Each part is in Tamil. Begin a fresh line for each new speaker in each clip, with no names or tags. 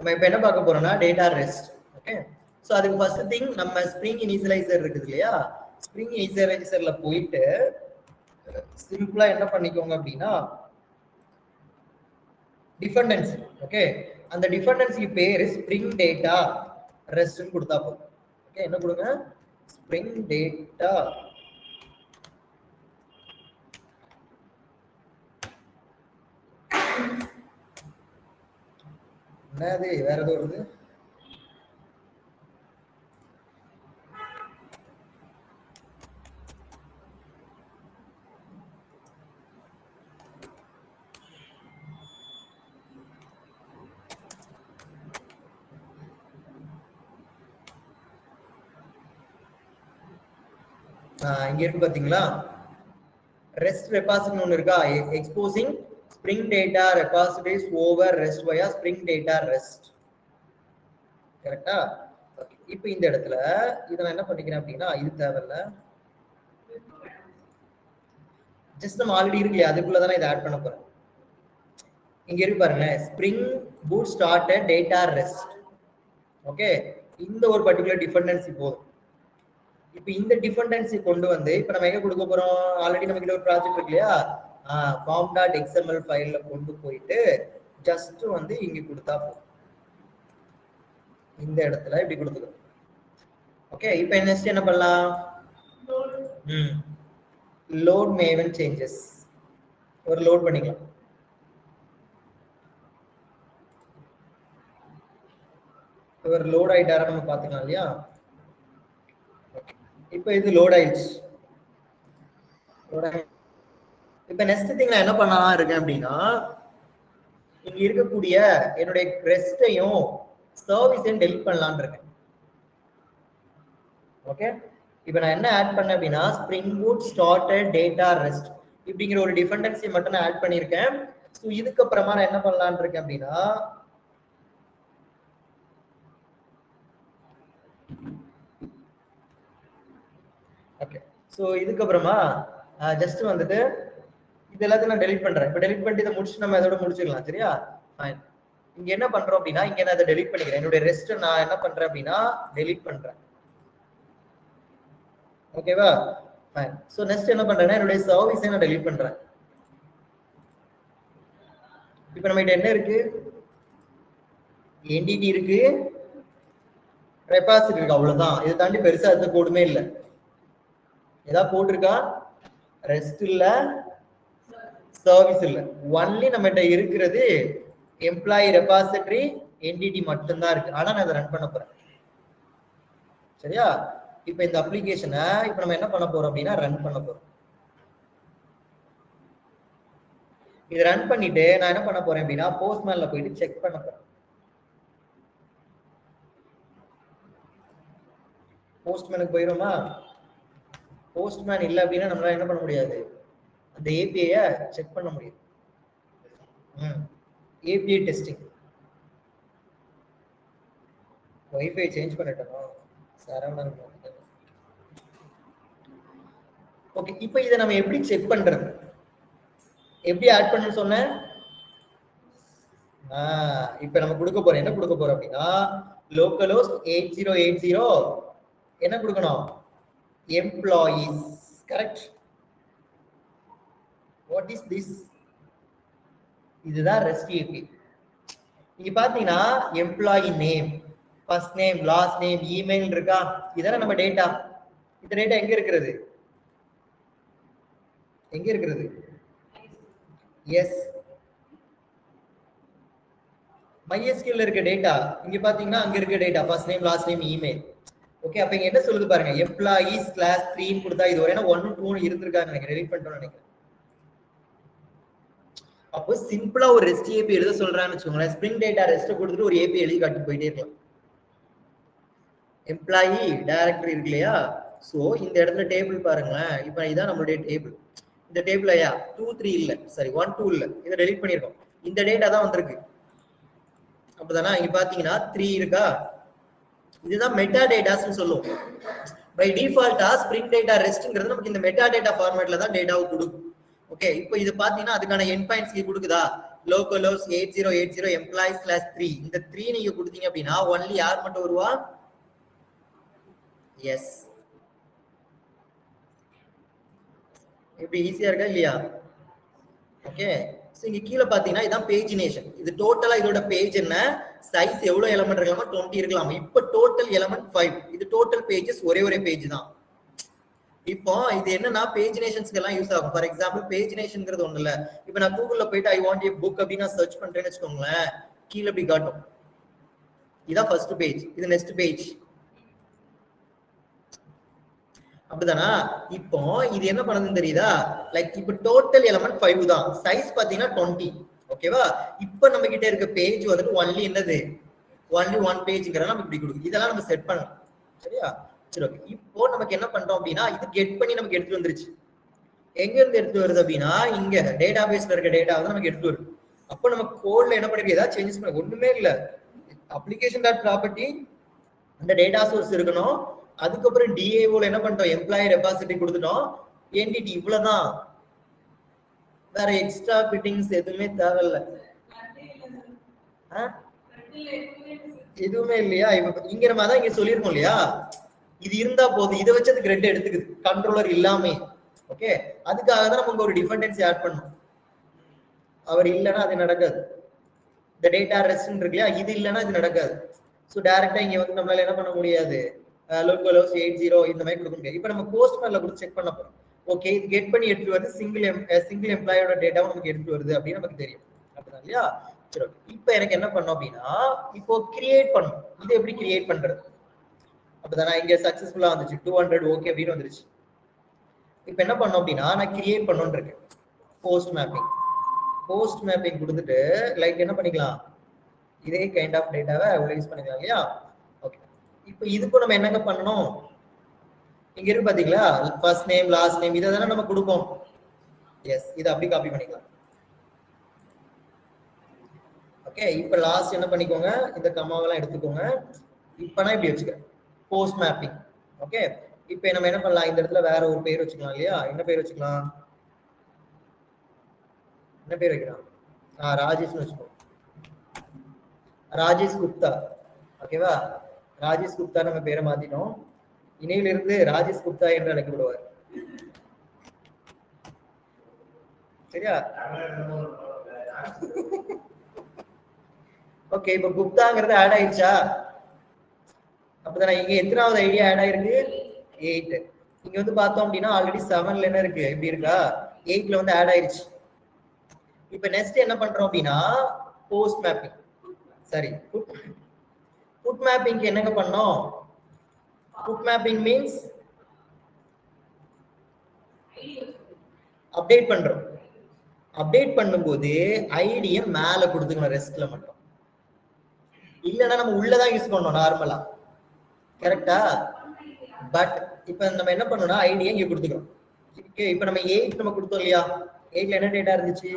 நம்ம இப்போ என்ன பார்க்க போறோம்னா டேட்டா ரெஸ்ட். ஓகே, ஸோ அதுக்கு ஃபர்ஸ்ட் திங் நம்ம ஸ்ப்ரிங் இனிஷியலைசர் இருக்குது இல்லையா, ஸ்ப்ரிங் இனிஷியலைசர்ல போயிட்டு சிம்பிளா என்ன பண்ணிக்கோங்க அப்படின்னா டிபெண்டன்சி. ஓகே, அந்த டிபெண்டன்சி பேரு ஸ்ப்ரிங் டேட்டா ரெஸ்ட்னு கொடுத்தா போதும். ஓகே, என்ன கொடுங்க, ஸ்ப்ரிங் டேட்டா என்னது வேற ஏதோ வருது. இங்க இருக்கு பாத்தீங்களா, ரெஸ்ட் ரெபாசிட்டரி ஒன்று இருக்கா, exposing Spring Data repositories over REST via Spring Data REST. கரெக்டா? இப்போ இந்த இடத்துல இதை நான் என்ன பண்ணிக்கிறேன் அப்படின்னா, இது தேவையில்ல, ஜஸ்ட் நம்ம ஆல்ரெடி இருக்கு அதுக்குள்ளதானே இதை ஆட் பண்ண போறேன். இங்க இருக்கு பாருங்க, spring boot started data rest. Okay, இந்த ஒரு பர்டிகுலர் டிபெண்டன்சி போதும். இப்போ இந்த டிபெண்டன்சி கொண்டு வந்து இப்போ நம்ம எங்க கொடுக்க போறோம், ஆல்ரெடி நம்ம கிட்ட ஒரு ப்ராஜெக்ட் இருக்கு இல்லையா, form.xml ஃபைல்ல கொண்டு போயிட்டு ஜஸ்ட் வந்து இங்க கொடுத்தா போதும். இந்த இடத்துல இப்படி கொடுத்துக்கணும். ஓகே, இப்போ நெக்ஸ்ட் என்ன பண்ணலாம், லோட் மேவன் சேஞ்சஸ் ஒரு லோட் பண்ணிக்கலாம். ஒரு லோட் ஆயிட்டாரா நம்ம பாத்துக்கலாம் இல்லையா. இப்போ இது லோட் ஆயிடுச்சு. இப்போ நெக்ஸ்ட் திங் நான் என்ன பண்ணலாம் இருக்கேன் அப்படின்னா, இங்க இருக்கக்கூடிய என்னுடைய ரெஸ்டையும் சர்வீஸையும் டெலிட் பண்ணலாம்னு இருக்கேன். ஓகே, இப்போ நான் என்ன ஆட் பண்ணேன் அப்படின்னா spring boot started data rest இப்படிங்கிற ஒரு டிபெண்டன்சி மட்டும் நான் ஆட் பண்ணியிருக்கேன். ஸோ இதுக்கப்புறமா நான் என்ன பண்ணலாம்னு இருக்கேன் அப்படின்னா, ஓகே, ஸோ இதுக்கப்புறமா ஜஸ்ட் வந்துட்டு இது எல்லாத்தையும் நான் டெலிட் பண்றேன். இப்போ டெலிட் பண்ணிட்டு இதை முடிச்சு நம்ம இதோட முடிச்சுக்கலாம். சரியா, ஃபைன். இங்க என்ன பண்றோம் அப்படின்னா, இங்க நான் அதை டெலிட் பண்ணிக்கிறேன். என்னுடைய ரெஸ்ட் நான் என்ன பண்றேன் அப்படின்னா டெலிட் பண்றேன். ஓகேவா, ஃபைன். ஸோ நெக்ஸ்ட் என்ன பண்றேன்னா என்னுடைய சர்வீஸை நான் டெலிட் பண்றேன். இப்போ நம்ம கிட்ட என்ன இருக்கு, என்டிடி இருக்கு, ரெபாசிட்டரி இருக்கு, அவ்வளவுதான். இதை தாண்டி பெருசா எந்த கோடுமே இல்லை. ஏதாவது போட்டிருக்கா, ரெஸ்ட் இல்ல, சர்வீஸ் இல்ல, ஒன்லி நம்ம கிட்ட இருக்கிறது எம்ப்ளாயி ரெபாசிட்டரி என்டிடி மட்டும்தான் இருக்கு. ஆனா நான் இதை ரன் பண்ண போறேன். சரியா, இப்போ இந்த அப்ளிகேஷனை இப்போ நம்ம என்ன பண்ண போறோம் அப்படின்னா ரன் பண்ண போறோம். இது ரன் பண்ணிட்டு நான் என்ன பண்ண போறேன் அப்படின்னா போஸ்ட்மேன்ல போயிட்டு செக் பண்ண போறேன். போஸ்ட்மேனுக்கு போயிடுமா, போஸ்ட்மேன் இல்லை அப்படின்னா நம்மளால என்ன பண்ண முடியாது, அந்த ஏபிஐ செக் பண்ண முடியும். API testing. வைஃபை சேஞ்ச் பண்ணிட்டோம் சரவணன். ஓகே, இப்போ இதை நம்ம எப்படி செக் பண்றது, எப்படி ஆட் பண்ணு சொன்னேன். இப்போ நம்ம கொடுக்க போறோம், என்ன கொடுக்க போறோம் அப்படின்னா localhost 8080 என்ன கொடுக்கணும், employees. Correct. What is this, இதுதான் ரெஸ்ட் ஏபி. இங்க பாத்தீங்கன்னா employee name, first name, last name, email இருக்கா, இதான நம்ம டேட்டா. இந்த டேட்டா எங்க இருக்கிறது, எங்க இருக்கிறது, எஸ் MySQL இருக்க டேட்டா. இங்க பாத்தீங்கன்னா அங்க இருக்க data first name, last name, email. Okay, அப்ப இங்க என்ன சொல்லுது பாருங்க, எம்ப்ளாயீஸ் கிளாஸ் 3 கொடுத்தா இது ஒரு 1 2 இருந்திருக்காங்க நினைக்கிறேன், டெலீட் பண்ணிட்டோம்னு நினைக்கிறேன். அப்போ சிம்பிளா ஒரு ரெஸ்ட் ஏபி எழுத சொல்றான்னு வச்சுக்கோங்களேன், ஸ்ப்ரிங் டேட்டா ரெஸ்ட் கொடுத்துட்டு ஒரு ஏபி எழுதி காட்டி போயிட்டே இருக்கலாம். எம்ப்ளாயி டைரக்டரி இருக்கு இல்லையா, சோ இந்த இடத்துல டேபிள் பாருங்களேன். இப்போ இதான் நம்மளுடைய டேபிள். இந்த டேபிள் 2 3 இல்ல, சாரி 1 2 இல்ல, இதை டெலீட் பண்ணிருக்கோம். இந்த டேட்டா தான் வந்திருக்கு. அப்பதானே இங்க பாத்தீங்கன்னா 3 இருக்கா, இதுதான் மெட்டா டேட்டாஸ்னு சொல்லுவோம். பை டிஃபால்ட்டா ஸ்ப்ரிங் டேட்டா ரெஸ்ட்ங்கிறது நமக்கு இந்த மெட்டா டேட்டா ஃபார்மேட்ல தான் டேட்டாவை கொடுக்கும். ஓகே, இப்போ இது பாத்தீங்கன்னா அதுக்கான end points கொடுக்குதா, localhost 8080 employees class 3 இந்த 3 நீங்க கொடுத்தீங்க அப்படின்னா ஒன்லி யார் மட்டும் வருவா? எஸ். இப்படி ஈஸியா இருக்கா இல்லையா? ஓகே. சோ இங்க கீழ பாத்தீங்கன்னா இதான் பேஜினேஷன். இது டோட்டலா இதோட பேஜ் என்ன, சைஸ் எவ்வளவு எலிமெண்ட் இருக்கலாமா, 20 இருக்கலாம். இப்ப டோட்டல் எலிமெண்ட் 5. இது டோட்டல் பேஜஸ் ஒரே பேஜ் தான். இப்போ இது என்னன்னா பேஜினேஷன்ஸ்க்கு எல்லாம் யூஸ் ஆகும். ஃபார் எக்ஸாம்பிள் பேஜினேஷன்ங்கிறது ஒண்ணு இல்ல. இப்போ நான் கூகுள்ல போயிட்டு ஐ வாண்ட் ஏ புக் அப்படின்னு நான் சர்ச் பண்றேன்னு வச்சுக்கோங்களேன், கீழே இப்படி காட்டும். இதான் ஃபர்ஸ்ட் பேஜ், இது நெக்ஸ்ட் பேஜ். அப்படிதானா? இப்போ இது என்ன பண்ணுதுன்னு தெரியுதா? லைக் இப்போ டோட்டல் எலிமெண்ட் 5 தான், சைஸ் பாத்தீங்கன்னா 20. ஓகேவா? இப்போ நம்ம கிட்ட இருக்க பேஜ் வந்துட்டு ஒன்லி என்னது, ஒன்லி ஒன் பேஜ்ங்கற நம்ம இப்படி கொடுக்கும். இதெல்லாம் நம்ம செட் பண்ணலாம். சரியா? சரி ஓகே. இப்போ நமக்கு என்ன பண்றோம் அப்படின்னா இது கெட் பண்ணி நமக்கு எடுத்து வந்துருச்சு. எங்க இருந்து எடுத்து வருது அப்படின்னா இங்க டேட்டாபேஸ்ல இருக்க டேட்டா வந்து நமக்கு எடுத்து வருது. அப்போ நம்ம கோட்ல என்ன பண்ணிருக்கு, ஏதாவது சேஞ்சஸ் பண்ண ஒண்ணுமே இல்ல. அப்ளிகேஷன் டாட் ப்ராப்பர்ட்டி அந்த டேட்டா சோர்ஸ் இருக்கணும். அதுக்கப்புறம் டிஏஓல என்ன பண்ணிட்டோம், எம்ப்ளாயி ரெபாசிட்டரி கொடுத்துட்டோம். என்டிட்டி இவ்வளவுதான், வேற எக்ஸ்ட்ரா ஃபிட்டிங்ஸ் எதுவுமே தேவையில்ல. எதுவுமே இல்லையா? இப்ப இங்க நம்ம தான் இங்க சொல்லிருக்கோம் இல்லையா, இது இருந்தா போதும், இதை வச்சு அது கிரெட் எடுத்துக்குது கண்ட்ரோலர் இல்லாமே. ஓகே, அதுக்காக தான் நமக்கு ஒரு டிபெண்டன்சி ஆட் பண்ணணும். அவர் இல்லைன்னா அது நடக்காது. இந்த டேட்டா ரெஸ்ட் இருக்கு இல்லையா, இது இல்லைன்னா இது நடக்காது. ஸோ டைரக்டா இங்க வந்து நம்மளால என்ன பண்ண முடியாது, localhost 80 இந்த மாதிரி கொடுக்க முடியாது. இப்போ நம்ம போஸ்ட்மேன்ல கூட செக் பண்ண போறோம். ஓகே, இது கெட் பண்ணி எடுத்து வருது, சிங்கிள் எம்ப்ளாயோட டேட்டாவும் நமக்கு எடுத்து வருது அப்படின்னு நமக்கு தெரியும். அப்படிதான் இல்லையா? சரி ஓகே. இப்போ எனக்கு என்ன பண்ணோம் அப்படின்னா இப்போ கிரியேட் பண்ணணும். இது எப்படி கிரியேட் பண்றது? அப்படிதானா? இங்க சக்சஸ்ஃபுல்லா வந்துச்சு 200 ஓகே அப்படின்னு வந்துருச்சு. இப்போ என்ன பண்ணோம் அப்படின்னா நான் கிரியேட் பண்ணணும்னு இருக்கேன். போஸ்ட் மேப்பிங் கொடுத்துட்டு லைக் என்ன பண்ணிக்கலாம், இதே கைண்ட் ஆஃப் டேட்டாவை உள்ள யூஸ் பண்ணிக்கலாம் இல்லையா? ஓகே. இப்போ இதுக்கு நம்ம என்னங்க பண்ணணும், இங்க இருக்கு பாத்தீங்களா, ஃபர்ஸ்ட் நேம் லாஸ்ட் நேம் இதை தானே நம்ம கொடுப்போம். எஸ், இதை அப்படி காப்பி பண்ணிக்கலாம். ஓகே, இப்போ லாஸ்ட் என்ன பண்ணிக்கோங்க, இந்த கமாவெல்லாம் எடுத்துக்கோங்க. இப்போ நான் இப்படி வச்சுக்கிறேன் போஸ்ட் மேப்பிங். ஓகே, இப்போ நம்ம என்ன பண்ணலாம், இந்த இடத்துல வேற ஒரு பேர் வச்சுக்கலாம் இல்லையா? என்ன பேர் வச்சுக்கலாம், என்ன பேர் வைக்கலாம், ராஜேஷ்னு வச்சுக்கோ, ராஜேஷ் குப்தா. ஓகேவா? ராஜேஷ் குப்தா நம்ம பேரை மாத்திட்டோம். இணையிலிருந்து ராஜேஷ் குப்தா என்று அழைக்கப்படுவார். சரியா? ஓகே, இப்போ குப்தாங்கிறது ஆட் ஆயிடுச்சா? அப்பதானே இங்க எத்தனாவது ஐடியா ஆட் ஆயிருக்கு, 8. இங்க வந்து பார்த்தோம் அப்படின்னா ஆல்ரெடி 7ல என்ன இருக்கு, எப்படி இருக்கா, 8ல வந்து ஆட் ஆயிடுச்சு. இப்போ நெக்ஸ்ட் என்ன பண்றோம் அப்படின்னா போஸ்ட் மேப்பிங், சரி புட் மேப்பிங்க்கு என்னங்க பண்ணோம், புட் மேப்பிங் மீன்ஸ் அப்டேட் பண்றோம். அப்டேட் பண்ணும்போது ஐடியை மேல கொடுத்துக்கணும் ரெஸ்ட்ல மட்டும், இல்லைன்னா நம்ம உள்ளதான் யூஸ் பண்ணணும் நார்மலா. கரெக்டா? பட் இப்ப நம்ம என்ன பண்ணோம்னா ஐடியை இங்க கொடுத்துக்கிறோம். ஓகே, இப்ப நம்ம 8 நம்ம கொடுத்தோம் இல்லையா, 8ல என்ன டேட்டா இருந்துச்சு,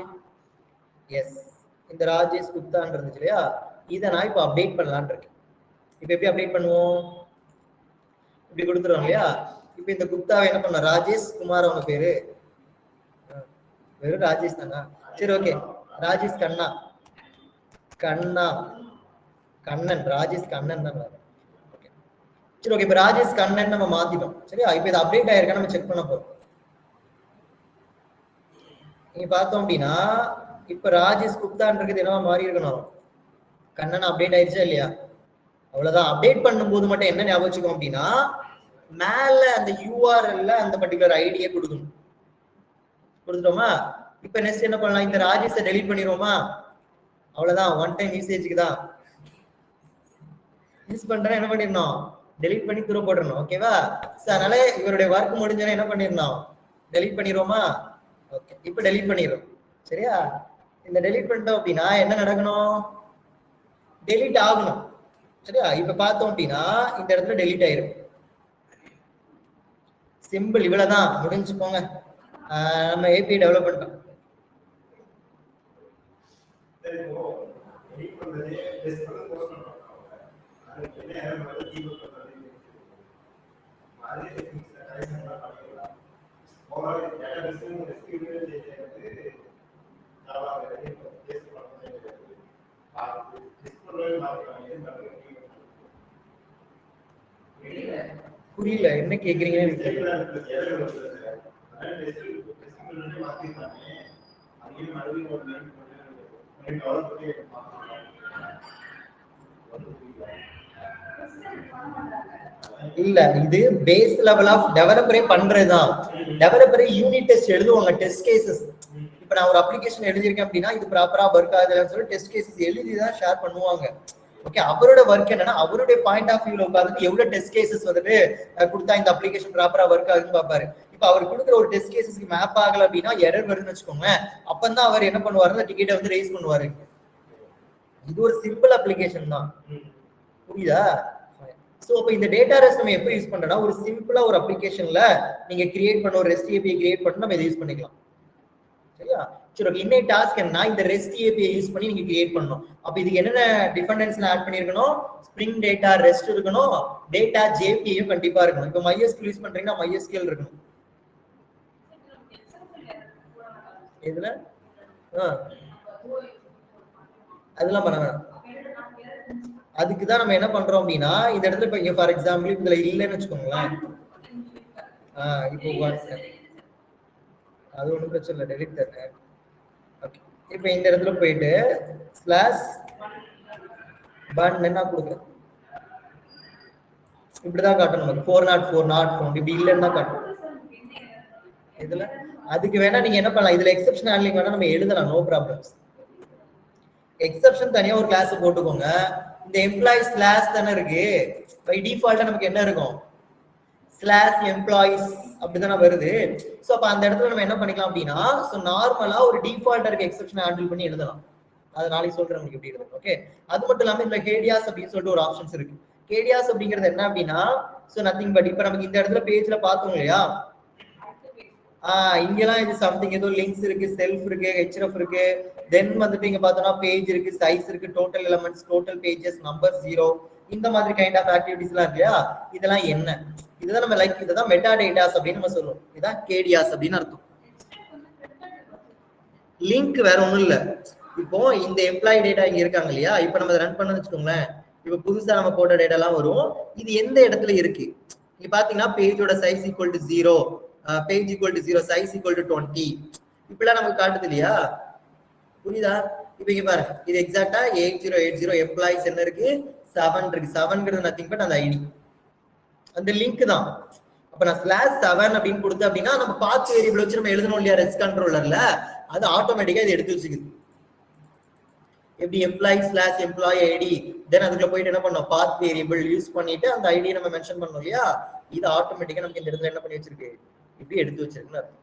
எஸ் இந்த ராஜேஷ் குப்தான் இருந்துச்சு இல்லையா, இதை நான் இப்போ அப்டேட் பண்ணலான்னு இருக்கேன். இப்போ எப்படி அப்டேட் பண்ணுவோம், இப்படி கொடுத்துருவோம் இல்லையா. இப்போ இந்த குப்தாவை என்ன பண்ண, ராஜேஷ் குமார் அவங்க பேரு, வெறும் ராஜேஷ் தானா, சரி ஓகே ராஜேஷ் கண்ணா, கண்ணன் ராஜேஷ் கண்ணன் தான். சரி ஓகே, இப்போ ராஜேஷ் கண்ணன் நம்ம மாத்திட்டோம். சரியா? இப்போ இது அப்டேட் ஆயிருக்கா நம்ம செக் பண்ண போறோம். நீங்க பார்த்தோம் அப்படின்னா இப்ப ராஜேஷ் குப்தான்றது என்னவா மாறி இருக்கணும், கண்ணன் அப்டேட் ஆயிடுச்சா இல்லையா? அவ்வளவுதான். அப்டேட் பண்ணும்போது மட்டும் என்ன ஞாபகம் வச்சுக்கோம் அப்படின்னா மேல அந்த யூஆர்எல்ல அந்த பர்டிகுலர் ஐடியை கொடுக்கணும். கொடுத்துட்டோமா? இப்ப நெக்ஸ்ட் என்ன பண்ணலாம், இந்த ராஜேஷை டெலீட் பண்ணிடுவோமா? அவ்வளவுதான், ஒன் டைம் யூசேஜுக்கு தான் யூஸ் பண்றேன், என்ன பண்ணிடணும், டெலீட் பண்ணி தூர போட்டுறணும். ஓகேவா? அதனால இவருடைய ஒர்க் முடிஞ்சோன்னா என்ன பண்ணிடணும், டெலீட் பண்ணிடுவோமா? ஓகே, இப்போ டெலீட் பண்ணிடுறோம். சரியா? இந்த டெலீட் பண்ணிட்டோம் அப்படின்னா என்ன நடக்கணும், டெலீட் ஆகணும். சரியா? இப்ப பார்த்தோம் அப்படின்னா இந்த இடத்துல டெலீட் ஆயிரும். சிம்பிள், இவ்வளவுதான், முடிஞ்சுக்கோங்க. நம்ம ஏபிஐ டெவலப் பண்ணிட்டோம். புரியல என்ன கேக்குறீங்கன்னு எனக்கு தெரியல. இல்ல இது பேஸ் லெவல் ஆஃப் டெவலப்பரே பண்றதுதான். டெவலப்பரே யூனிட் டெஸ்ட் எழுதுவாங்க, டெஸ்ட் கேசஸ். இப்ப நான் ஒரு அப்ளிகேஷன் எழுதியிருக்கேன் அப்படின்னா இது ப்ராப்பரா ஒர்க் ஆகுதுன்னு சொல்லி டெஸ்ட் கேசஸ் எழுதி தான் ஷேர் பண்ணுவாங்க. ஓகே, அவரோட ஒர்க் என்னன்னா அவருடைய பாயிண்ட் ஆஃப் வியூல உட்காந்து எவ்வளவு டெஸ்ட் கேசஸ் வந்துட்டு கொடுத்தா இந்த அப்ளிகேஷன் ப்ராப்பரா ஒர்க் ஆகுதுன்னு பாப்பாரு. இப்ப அவர் கொடுக்குற ஒரு டெஸ்ட் கேசஸ்க்கு மேப் ஆகல அப்படின்னா எரர் வருதுன்னு வச்சுக்கோங்க, அப்பதான் அவர் என்ன பண்ணுவாரு, அந்த டிக்கெட்டை வந்து ரேஸ் பண்ணுவாரு. இது ஒரு சிம்பிள் அப்ளிகேஷன் தான், புரியுதா? சோ அப்ப இந்த டேட்டா ரெஸ்ட் நம்ம எப்ப யூஸ் பண்றோம்னா ஒரு சிம்பிளா ஒரு அப்ளிகேஷன்ல நீங்க கிரியேட் பண்ண ஒரு ரெஸ்ட் ஏபிஐ கிரியேட் பண்ணி நம்ம இதை யூஸ் பண்ணிக்கலாம். சரியா? சரி, ஓகே. இன்னொரு டாஸ்க் என்ன, இந்த ரெஸ்ட் ஏபிஐ யூஸ் பண்ணி நீங்க கிரியேட் பண்ணணும். அப்ப இதுக்கு என்னென்ன டிபெண்டன்ஸ்ல ஆட் பண்ணிருக்கணும், ஸ்ப்ரிங் டேட்டா ரெஸ்ட் இருக்கணும், டேட்டா ஜேபிஐயும் கண்டிப்பா இருக்கணும். இப்ப MySQL யூஸ் பண்றீங்கன்னா MySQL இருக்கணும். இதுல அதெல்லாம் பண்ண வேணாம். அதுக்குதான் நம்ம என்ன பண்றோம் அப்படின்னா இந்த இடத்துல இப்ப ஃபார் எக்ஸாம்பிள் இதுல இல்லைன்னு வச்சுக்கோங்களேன், இப்போ அது ஒண்ணும் பிரச்சனை இல்லை, டெலிட் தானே. ஓகே, இப்போ இந்த இடத்துல போயிட்டு ஸ்லாஷ் பன் என்ன கொடுக்குறேன், இப்படிதான் காட்டணும் நமக்கு 404 நாட் ஃபவுண்ட், இப்படி இல்லைன்னு தான் காட்டணும் இதுல. அதுக்கு வேணா நீங்க என்ன பண்ணலாம், இதுல எக்ஸெப்ஷன் ஹேண்ட்லிங் வேணா நம்ம எழுதலாம், நோ ப்ராப்ளம்ஸ். எக்ஸெப்ஷன் தனியா ஒரு கிளாஸ் போட்டுக்கோங்க. இந்த எம்ப்ளாயிஸ் கிளாஸ் தானே இருக்கு, பை டிஃபால்ட்டா நமக்கு என்ன இருக்கும், ஸ்லாஷ் எம்ப்ளாயிஸ் அப்படிதானே வருது. சோ அப்ப அந்த இடத்துல நம்ம என்ன பண்ணிக்கலாம் அப்படின்னா, சோ நார்மலா ஒரு டிஃபால்ட்டா இருக்க எக்ஸெப்ஷன் ஹேண்டில் பண்ணி எழுதலாம். அது நாளைக்கு சொல்றேன் உங்களுக்கு எப்படி எழுதணும். ஓகே, அது மட்டும் இல்லாம இந்த கேடியாஸ் அப்படின்னு சொல்லிட்டு ஒரு ஆப்ஷன்ஸ் இருக்கு. கேடியாஸ் அப்படிங்கிறது என்ன அப்படின்னா, சோ நத்திங் பட் இப்ப நமக்கு இந்த இடத்துல பேஜ்ல பார்த்தோம் இல்லையா, இங்கெல்லாம் இது சம்திங் ஏதோ லிங்க்ஸ் இருக்கு, செல்ஃப் இருக்கு, ஹெச்எஃப் இருக்கு, தென் வந்துட்டு இங்க பார்த்தோம்னா பேஜ் இருக்கு, சைஸ் இருக்கு, total elements, total pages, number 0, இந்த மாதிரி கைண்ட் ஆஃப் ஆக்டிவிட்டிஸ் எல்லாம் இருக்கு இல்லையா. இதெல்லாம் என்ன, இதுதான் நம்ம லைக் இதுதான் மெட்டா டேட்டாஸ் அப்படின்னு நம்ம சொல்லுவோம். இதுதான் கேடியாஸ் அப்படின்னு அர்த்தம். லிங்க் வேற ஒண்ணும் இல்ல. இப்போ இந்த எம்ப்ளாயி டேட்டா இங்க இருக்காங்க இல்லையா, இப்ப நம்ம ரன் பண்ண வச்சுக்கோங்களேன், இப்ப புதுசா நம்ம போட்ட டேட்டா எல்லாம் வரும். இது எந்த இடத்துல இருக்கு, இங்க பாத்தீங்கன்னா பேஜோட size equal to 0, page equal to 0, size equal to 20, இப்படிலாம் நமக்கு காட்டுது இல்லையா, புரியுதா? இப்ப இங்க பாருங்க, இது எக்ஸாக்டா 8080 எம்ப்ளாயிஸ் என்ன இருக்கு, 7 இருக்கு. 7ங்கிறது நத்திங் பட் அந்த ஐடி, அந்த லிங்க் தான். அப்ப நான் /7 அப்படின்னு கொடுத்தேன் அப்படின்னா நம்ம பாத் வேரியபிள் வச்சு நம்ம எழுதணும் இல்லையா ரெஸ்ட் கண்ட்ரோலர்ல, அது ஆட்டோமேட்டிக்கா இது எடுத்து வச்சுக்குது. எப்படி எம்ப்ளாயி ஸ்லாஷ் எம்ப்ளாயி ஐடி, தென் அதுக்குள்ள போயிட்டு என்ன பண்ணோம், பாத் வேரியபிள் யூஸ் பண்ணிட்டு அந்த ஐடியை நம்ம மென்ஷன் பண்ணோம் இல்லையா, இது ஆட்டோமேட்டிக்கா நமக்கு இந்த இடத்துல என்ன பண்ணி வச்சிருக்கு, இப்படி எடுத்து வச்சிருக்குன்னு அர்த்தம்.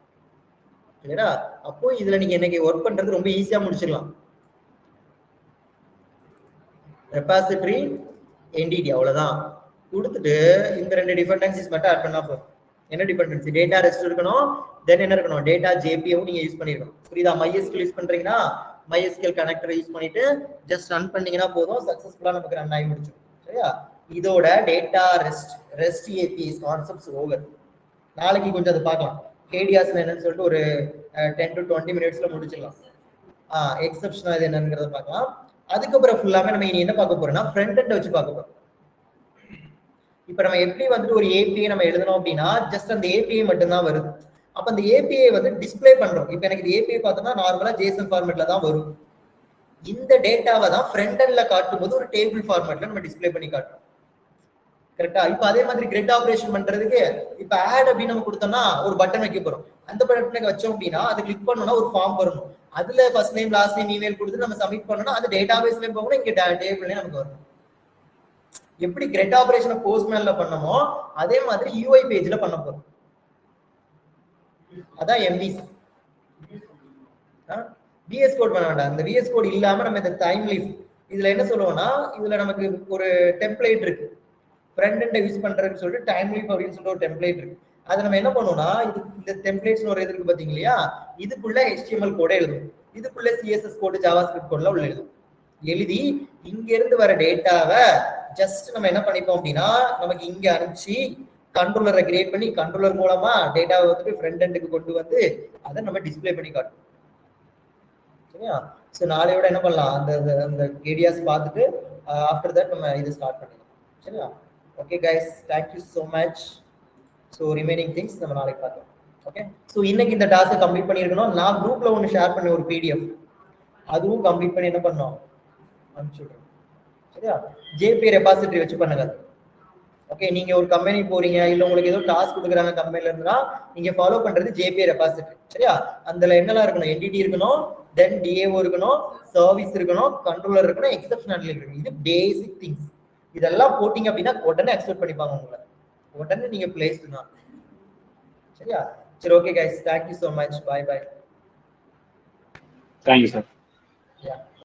இல்லையா? அப்போ இதுல நீங்க இன்னைக்கு ஒர்க் பண்றது ரொம்ப ஈஸியா முடிச்சிடலாம். ரெபாசிட்டரி என்டிடி அவ்வளவுதான் கொடுத்துட்டு இந்த ரெண்டு டிபெண்டன்சிஸ் மட்டும் ஆட் பண்ணா போதும். என்ன டிபெண்டன்சி, டேட்டா ரெஸ்ட் இருக்கணும், தென் என்ன இருக்கணும், டேட்டா ஜேபியும் நீங்க யூஸ் பண்ணிருக்கணும். புரியுதா? MySQL யூஸ் பண்றீங்கன்னா MySQL கனெக்டர் யூஸ் பண்ணிட்டு ஜஸ்ட் ரன் பண்ணீங்கன்னா போதும், சக்சஸ்ஃபுல்லா நமக்கு ரன் ஆகி முடிச்சிடும். சரியா? இதோட data rest APIs concepts over. நாளைக்கு கொஞ்சம் அதை பார்க்கலாம், கேடியாஸ்ல என்னன்னு சொல்லிட்டு ஒரு 10 to 20 மினிட்ஸ்ல முடிச்சிடலாம். எக்ஸெப்ஷன் அது என்னங்கிறத பார்க்கலாம். அதுக்கப்புறம் ஃபுல்லாமே நம்ம இனி என்ன பார்க்க போறோம்னா ஃப்ரண்ட் எண்ட் வச்சு பார்க்க போறோம். இப்ப நம்ம எப்படி வந்துட்டு ஒரு ஏபிஐ நம்ம எழுதணும் அப்படின்னா ஜஸ்ட் அந்த ஏபிஐ மட்டும் தான் வருது. அப்ப அந்த ஏபிஐ வந்து டிஸ்பிளே பண்றோம். இப்ப எனக்கு இந்த ஏபிஐ பார்த்தோம்னா நார்மலா JSON ஃபார்மேட்ல தான் வரும். இந்த டேட்டாவை தான் ஃப்ரண்ட் எண்ட்ல காட்டும் போது ஒரு டேபிள் ஃபார்மேட்ல நம்ம டிஸ்பிளே பண்ணி காட்டுறோம். கரெக்டா? இப்ப அதே மாதிரி கிரிட் ஆபரேஷன் பண்றதுக்கு இப்ப ஆட் அப்படின்னு நம்ம கொடுத்தோம்னா ஒரு பட்டன் வைக்க போறோம். அந்த பட்டனை வச்சோம் அப்படின்னா அது கிளிக் பண்ணோம்னா ஒரு ஃபார்ம் வரணும். அதுல first name last name email கொடுத்து நம்ம சப்மிட் பண்ணோம்னா அது டேட்டாபேஸ்லயும் போகணும், இங்க டேபிள்லயே நமக்கு வரும். எப்படி கிரெட் ஆபரேஷனை போஸ்ட்மேன்ல பண்ணமோ அதே மாதிரி யூஐ பேஜ்ல பண்ண போறோம். அதான் எம்விசி. விஎஸ் கோட் பண்ண வேண்டாம். இந்த விஎஸ் கோட் இல்லாம நம்ம இந்த டைம் லீஃப் இதுல என்ன சொல்லுவோம்னா இதுல நமக்கு ஒரு டெம்ப்ளேட் இருக்கு, ஃப்ரண்ட் எண்ட் யூஸ் பண்றதுன்னு சொல்லிட்டு டைம் லீஃப் அப்படின்னு சொல்லிட்டு ஒரு டெம்ப்ளேட் இருக்கு. அதை நம்ம என்ன பண்ணுவோம்னா இது இந்த டெம்ப்ளேட்ஸ் ஒரு இது இருக்கு பாத்தீங்க இல்லையா, இதுக்குள்ள HTML கோட எழுதும், இதுக்குள்ள CSS கோடு ஜாவாஸ்கிரிப்ட் கோட்ல உள்ள எழுதும். எழுதி இங்க இருந்து வர டேட்டாவை ஜஸ்ட் நம்ம என்ன பண்ணிப்போம் அப்படின்னா நமக்கு இங்க அனுப்பிச்சு கண்ட்ரோலரை கிரியேட் பண்ணி கண்ட்ரோலர் மூலமா டேட்டாவை வந்துட்டு ஃப்ரண்ட் எண்டுக்கு கொண்டு வந்து அதை நம்ம டிஸ்பிளே பண்ணி காட்டும். சரியா? ஸோ நாளையோட என்ன பண்ணலாம், அந்த ஏரியாஸ் பார்த்துட்டு ஆஃப்டர் தட் நம்ம இது ஸ்டார்ட் பண்ணிடலாம். சரியா? Okay guys, thank you so much. So remaining things நம்ம நாளைக்கு பார்க்கலாம். ஓகே, ஸோ இன்னைக்கு இந்த டாஸ்க்கை கம்ப்ளீட் பண்ணியிருக்கணும். நான் குரூப்ல ஒன்று ஷேர் பண்ண ஒரு பிடிஎஃப், அதுவும் கம்ப்ளீட் பண்ணி என்ன பண்ணோம் அனுப்பிச்சுடுறோம். சரியா? ஜேபி ரெபாசிட்டரி வச்சு பண்ணுங்க. ஓகே, நீங்க ஒரு கம்பெனி போறீங்க, இல்ல உங்களுக்கு ஏதோ டாஸ்க் கொடுக்குறாங்க கம்பெனில இருந்தா நீங்க ஃபாலோ பண்றது ஜேபி ரெபாசிட்டரி. சரியா? அதுல என்னெல்லாம் இருக்கணும்? என்டிடி இருக்கணும், தென் டிஏஓ இருக்கணும், சர்வீஸ் இருக்கணும், கண்ட்ரோலர் இருக்கணும், எக்ஸெப்ஷன் ஹேண்ட்லிங் இருக்கணும். இது பேசிக் திங்ஸ். இதெல்லாம் போட்டீங்க அப்படின்னா உடனே அக்செப்ட் பண்ணிப்பாங்க உங்களை, உடனே நீங்க பிளேஸ் தான். சரியா? சரி, okay guys, thank you so much, bye bye.
Thank you sir.
Yeah.